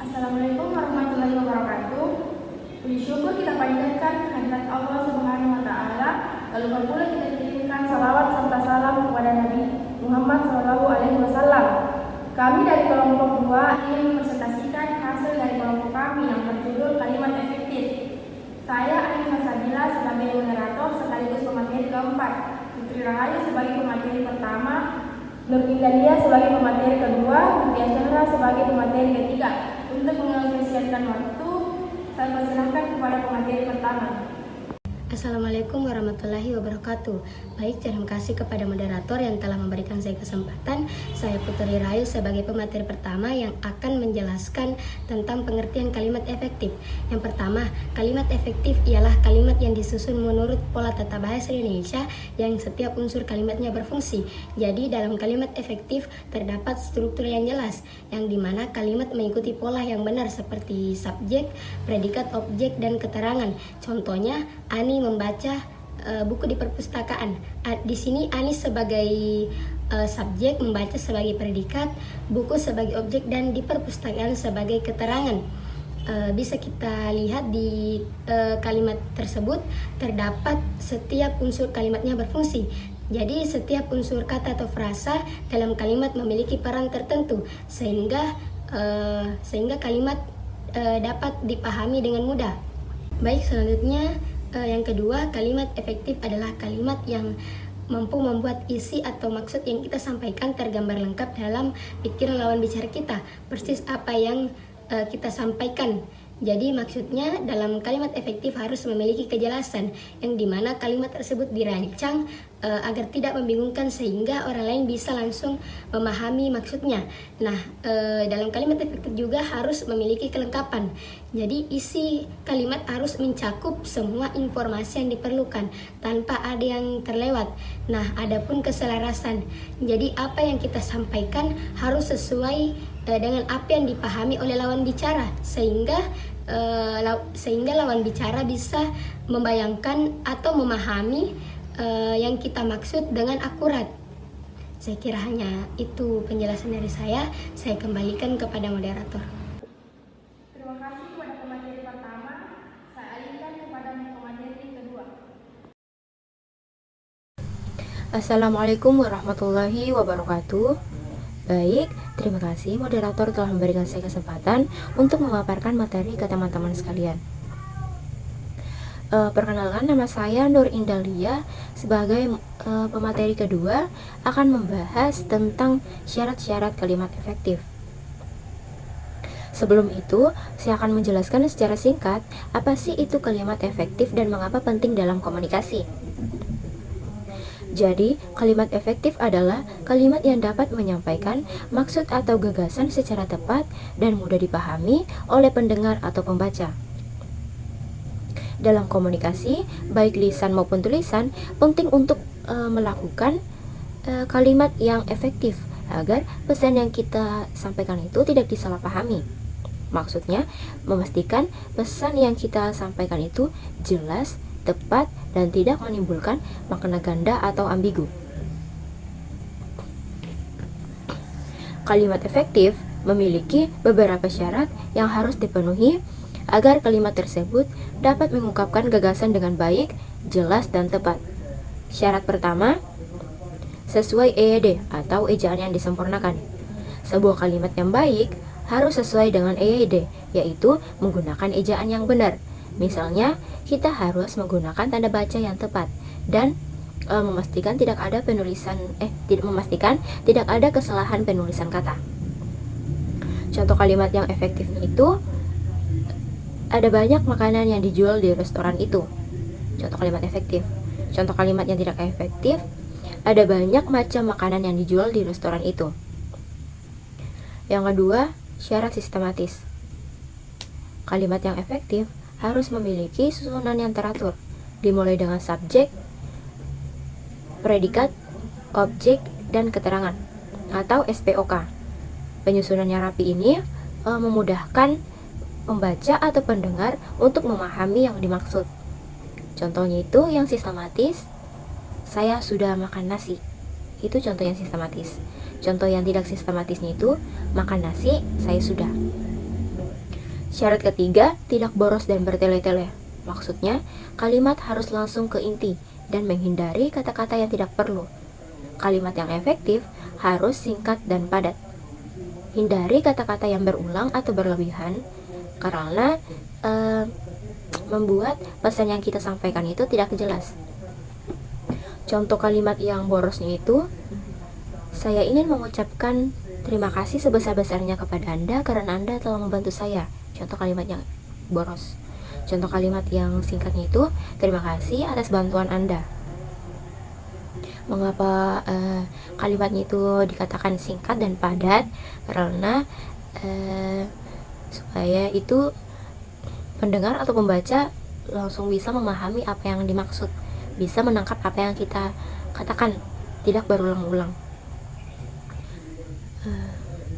Assalamualaikum warahmatullahi wabarakatuh. Puji syukur kita panjatkan kehadirat Allah Subhanahu wa taala. Lalu pula kita kirimkan salawat serta salam kepada Nabi Muhammad SAW. Kami dari kelompok 2 ingin mempresentasikan hasil dari kelompok kami yang berjudul Kalimat Efektif. Saya Anissa Sabila sebagai moderator sekaligus pemateri keempat, Putri Rahayu sebagai pemateri pertama, Nur Indalia sebagai pemateri kedua, Mutia Chandra sebagai pemateri ketiga. Untuk mengefisienkan waktu, saya persilahkan kepada pemateri pertama. Assalamualaikum warahmatullahi wabarakatuh. Baik, terima kasih kepada moderator yang telah memberikan saya kesempatan. Saya Putri Rahayu sebagai pemateri pertama yang akan menjelaskan tentang pengertian kalimat efektif. Yang pertama, kalimat efektif ialah kalimat yang disusun menurut pola tata bahasa Indonesia yang setiap unsur kalimatnya berfungsi. Jadi dalam kalimat efektif terdapat struktur yang jelas, yang dimana kalimat mengikuti pola yang benar seperti subjek, predikat, objek, dan keterangan. Contohnya, Ani membaca buku di perpustakaan. Di sini Ani sebagai subjek, membaca sebagai predikat, buku sebagai objek, dan di perpustakaan sebagai keterangan. Bisa kita lihat di kalimat tersebut terdapat setiap unsur kalimatnya berfungsi. Jadi setiap unsur kata atau frasa dalam kalimat memiliki peran tertentu sehingga kalimat dapat dipahami dengan mudah. Baik, selanjutnya yang kedua, kalimat efektif adalah kalimat yang mampu membuat isi atau maksud yang kita sampaikan tergambar lengkap dalam pikiran lawan bicara kita, persis apa yang kita sampaikan. Jadi maksudnya dalam kalimat efektif harus memiliki kejelasan, yang dimana kalimat tersebut dirancang agar tidak membingungkan sehingga orang lain bisa langsung memahami maksudnya. Nah, dalam kalimat efektif juga harus memiliki kelengkapan. Jadi isi kalimat harus mencakup semua informasi yang diperlukan tanpa ada yang terlewat. Nah, adapun keselarasan. Jadi apa yang kita sampaikan harus sesuai dengan apa yang dipahami oleh lawan bicara sehingga lawan bicara bisa membayangkan atau memahami yang kita maksud dengan akurat. Saya kira hanya itu penjelasan dari saya. Saya kembalikan kepada moderator. Terima kasih kepada pemateri pertama. Saya alihkan kepada pemateri kedua. Assalamualaikum warahmatullahi wabarakatuh. Baik, terima kasih moderator telah memberikan saya kesempatan untuk memaparkan materi ke teman-teman sekalian. Perkenalkan, nama saya Nur Indalia. Sebagai pemateri kedua akan membahas tentang syarat-syarat kalimat efektif. Sebelum itu, saya akan menjelaskan secara singkat apa sih itu kalimat efektif dan mengapa penting dalam komunikasi. Jadi, kalimat efektif adalah kalimat yang dapat menyampaikan maksud atau gagasan secara tepat dan mudah dipahami oleh pendengar atau pembaca. Dalam komunikasi, baik lisan maupun tulisan, penting untuk melakukan kalimat yang efektif agar pesan yang kita sampaikan itu tidak disalahpahami. Maksudnya, memastikan pesan yang kita sampaikan itu jelas, tepat, dan tidak menimbulkan makna ganda atau ambigu. Kalimat efektif memiliki beberapa syarat yang harus dipenuhi agar kalimat tersebut dapat mengungkapkan gagasan dengan baik, jelas, dan tepat. Syarat pertama, sesuai EYD atau ejaan yang disempurnakan. Sebuah kalimat yang baik harus sesuai dengan EYD, yaitu menggunakan ejaan yang benar. Misalnya, kita harus menggunakan tanda baca yang tepat dan memastikan tidak ada kesalahan penulisan kata. Contoh kalimat yang efektif itu, ada banyak makanan yang dijual di restoran itu. Contoh kalimat efektif. Contoh kalimat yang tidak efektif, ada banyak macam makanan yang dijual di restoran itu. Yang kedua, syarat sistematis. Kalimat yang efektif harus memiliki susunan yang teratur, dimulai dengan subjek, predikat, objek, dan keterangan atau SPOK. Penyusunan yang rapi ini memudahkan pembaca atau pendengar untuk memahami yang dimaksud. Contohnya itu yang sistematis, saya sudah makan nasi. Itu contoh yang sistematis. Contoh yang tidak sistematisnya itu, makan nasi, saya sudah. Syarat ketiga, tidak boros dan bertele-tele. Maksudnya, kalimat harus langsung ke inti dan menghindari kata-kata yang tidak perlu. Kalimat yang efektif harus singkat dan padat. Hindari kata-kata yang berulang atau berlebihan karena membuat pesan yang kita sampaikan itu tidak jelas. Contoh kalimat yang borosnya itu, saya ingin mengucapkan terima kasih sebesar-besarnya kepada Anda karena Anda telah membantu saya. Contoh kalimat yang boros. Contoh kalimat yang singkatnya itu, terima kasih atas bantuan Anda. Mengapa kalimatnya itu dikatakan singkat dan padat? Karena supaya itu pendengar atau pembaca langsung bisa memahami apa yang dimaksud, bisa menangkap apa yang kita katakan, tidak berulang-ulang.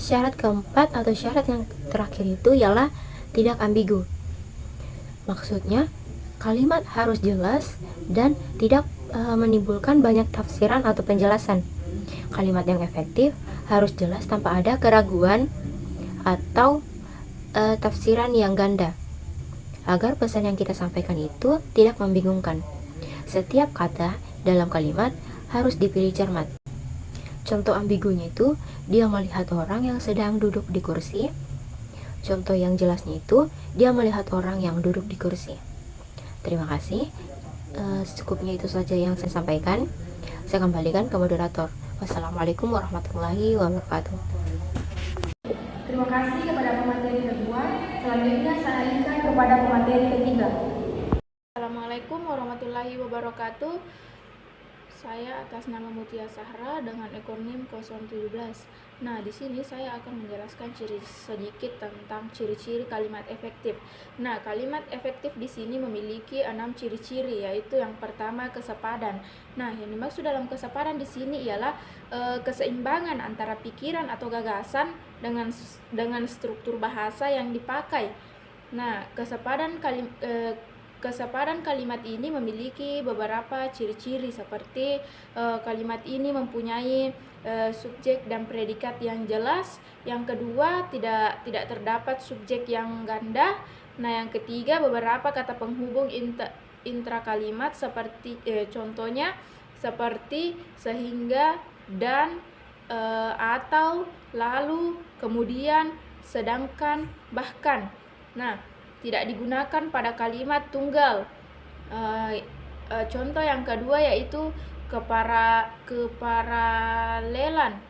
Syarat keempat atau syarat yang terakhir itu ialah tidak ambigu. Maksudnya, kalimat harus jelas dan tidak menimbulkan banyak tafsiran atau penjelasan. Kalimat yang efektif harus jelas tanpa ada keraguan atau tafsiran yang ganda, agar pesan yang kita sampaikan itu tidak membingungkan. Setiap kata dalam kalimat harus dipilih cermat. Contoh ambigunya itu, dia melihat orang yang sedang duduk di kursi. Contoh yang jelasnya itu, dia melihat orang yang duduk di kursi. Terima kasih. Secukupnya itu saja yang saya sampaikan. Saya kembalikan ke moderator. Wassalamualaikum warahmatullahi wabarakatuh. Terima kasih kepada pemateri kedua. Selanjutnya saya alihkan kepada pemateri ketiga. Assalamualaikum warahmatullahi wabarakatuh. Saya atas nama Mutia Sahra dengan ekonim 017. Nah, di sini saya akan menjelaskan sedikit tentang ciri-ciri kalimat efektif. Nah, kalimat efektif di sini memiliki 6 ciri-ciri, yaitu yang pertama kesepadan. Nah, yang dimaksud dalam kesepadan di sini ialah keseimbangan antara pikiran atau gagasan dengan struktur bahasa yang dipakai. Nah, kesepadan kalimat ini memiliki beberapa ciri-ciri seperti kalimat ini mempunyai subjek dan predikat yang jelas. Yang kedua, tidak terdapat subjek yang ganda. Nah, yang ketiga, beberapa kata penghubung intra kalimat seperti contohnya seperti sehingga, dan, atau, lalu, kemudian, sedangkan, bahkan. Nah, tidak digunakan pada kalimat tunggal. Contoh yang kedua yaitu keparalelan.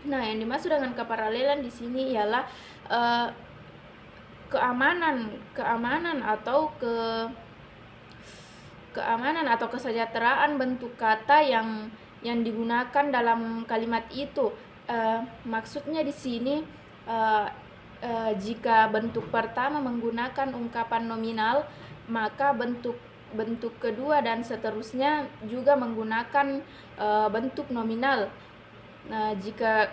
Nah, yang dimaksud dengan keparalelan di sini ialah keamanan atau kesejahteraan bentuk kata yang digunakan dalam kalimat itu. Maksudnya di sini jika bentuk pertama menggunakan ungkapan nominal, maka bentuk kedua dan seterusnya juga menggunakan bentuk nominal. Nah, jika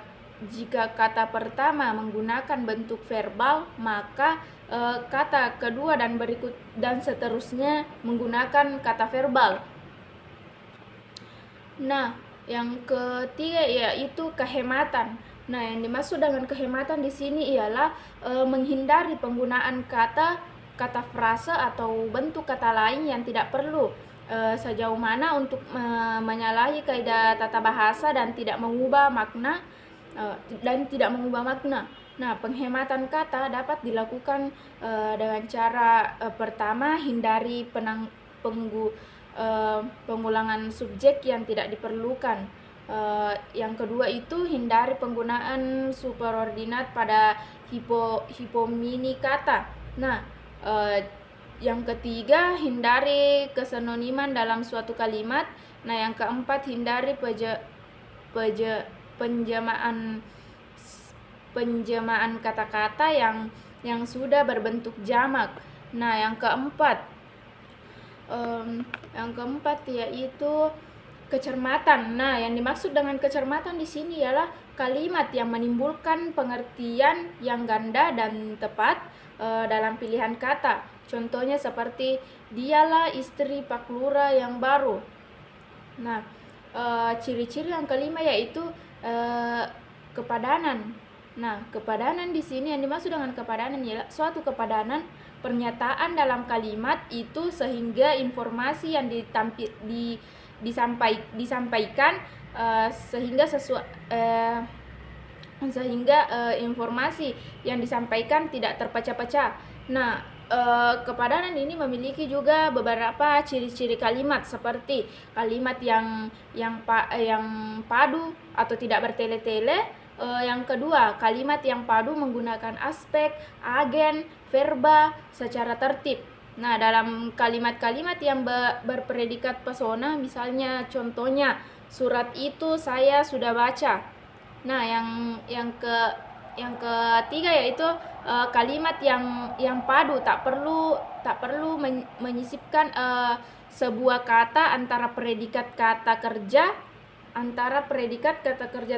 kata pertama menggunakan bentuk verbal, maka kata kedua dan berikut dan seterusnya menggunakan kata verbal. Nah, yang ketiga yaitu kehematan. Nah, yang dimaksud dengan kehematan di sini ialah menghindari penggunaan kata frase atau bentuk kata lain yang tidak perlu, sejauh mana untuk menyalahi kaidah tata bahasa dan tidak mengubah makna. Nah, penghematan kata dapat dilakukan dengan cara pertama, hindari pengulangan subjek yang tidak diperlukan. Yang kedua itu hindari penggunaan superordinat pada hipomini kata. Nah, yang ketiga hindari kesinoniman dalam suatu kalimat. Nah, yang keempat hindari penjamaan kata-kata yang sudah berbentuk jamak. Nah, yang keempat yaitu kecermatan. Nah, yang dimaksud dengan kecermatan di sini ialah kalimat yang menimbulkan pengertian yang ganda dan tepat dalam pilihan kata. Contohnya seperti dialah istri Pak Lurah yang baru. Nah, ciri-ciri yang kelima yaitu kepadanan. Nah, kepadanan di sini yang dimaksud dengan kepadanan ialah suatu kepadanan pernyataan dalam kalimat itu sehingga informasi yang disampaikan informasi yang disampaikan tidak terpecah-pecah. Nah, kepadanan ini memiliki juga beberapa ciri-ciri kalimat seperti kalimat yang padu atau tidak bertele-tele. Yang kedua, kalimat yang padu menggunakan aspek, agen, verba secara tertib. Nah, dalam kalimat-kalimat yang berpredikat persona, misalnya contohnya, surat itu saya sudah baca. Nah, yang ketiga yaitu kalimat yang padu, tak perlu menyisipkan sebuah kata antara predikat kata kerja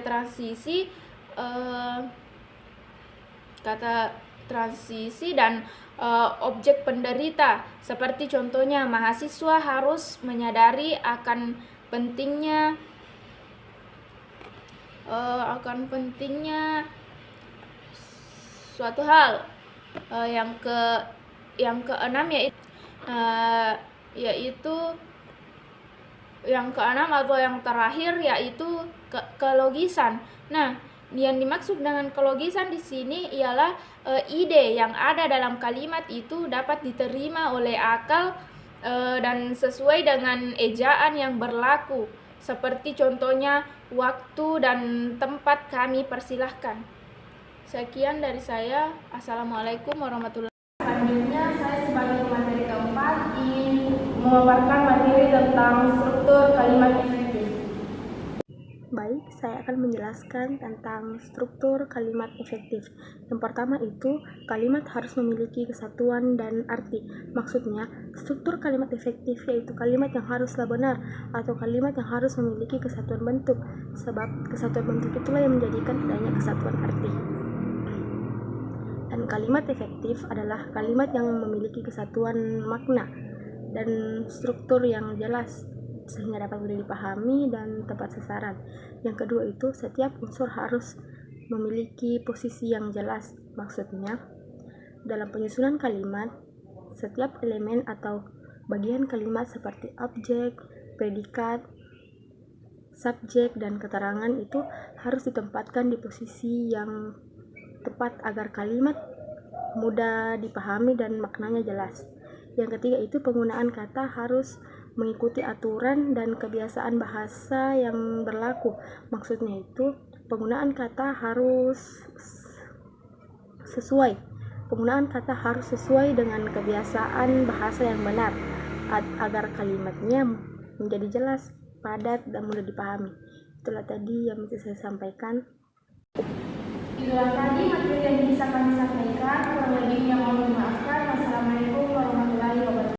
transisi, kata transisi dan objek penderita. Seperti contohnya, mahasiswa harus menyadari akan pentingnya suatu hal. Yang keenam atau yang terakhir yaitu kelogisan. Nah, yang dimaksud dengan kelogisan di sini ialah ide yang ada dalam kalimat itu dapat diterima oleh akal dan sesuai dengan ejaan yang berlaku. Seperti contohnya, waktu dan tempat kami persilahkan. Sekian dari saya. Assalamualaikum warahmatullahi wabarakatuh. Selanjutnya, saya sebagai pemateri keempat ingin memaparkan materi tentang struktur kalimat efektif. Baik, saya akan menjelaskan tentang struktur kalimat efektif. Yang pertama itu, kalimat harus memiliki kesatuan dan arti. Maksudnya, struktur kalimat efektif yaitu kalimat yang haruslah benar atau kalimat yang harus memiliki kesatuan bentuk, sebab kesatuan bentuk itulah yang menjadikan adanya kesatuan arti. Dan kalimat efektif adalah kalimat yang memiliki kesatuan makna dan struktur yang jelas sehingga dapat mudah dipahami dan tepat sasaran. Yang kedua itu, setiap unsur harus memiliki posisi yang jelas. Maksudnya, dalam penyusunan kalimat, setiap elemen atau bagian kalimat seperti objek, predikat, subjek, dan keterangan itu harus ditempatkan di posisi yang tepat agar kalimat mudah dipahami dan maknanya jelas. Yang ketiga itu, penggunaan kata harus mengikuti aturan dan kebiasaan bahasa yang berlaku. Maksudnya itu, penggunaan kata harus sesuai dengan kebiasaan bahasa yang benar agar kalimatnya menjadi jelas, padat, dan mudah dipahami. Itulah tadi yang bisa saya sampaikan. Itulah tadi materi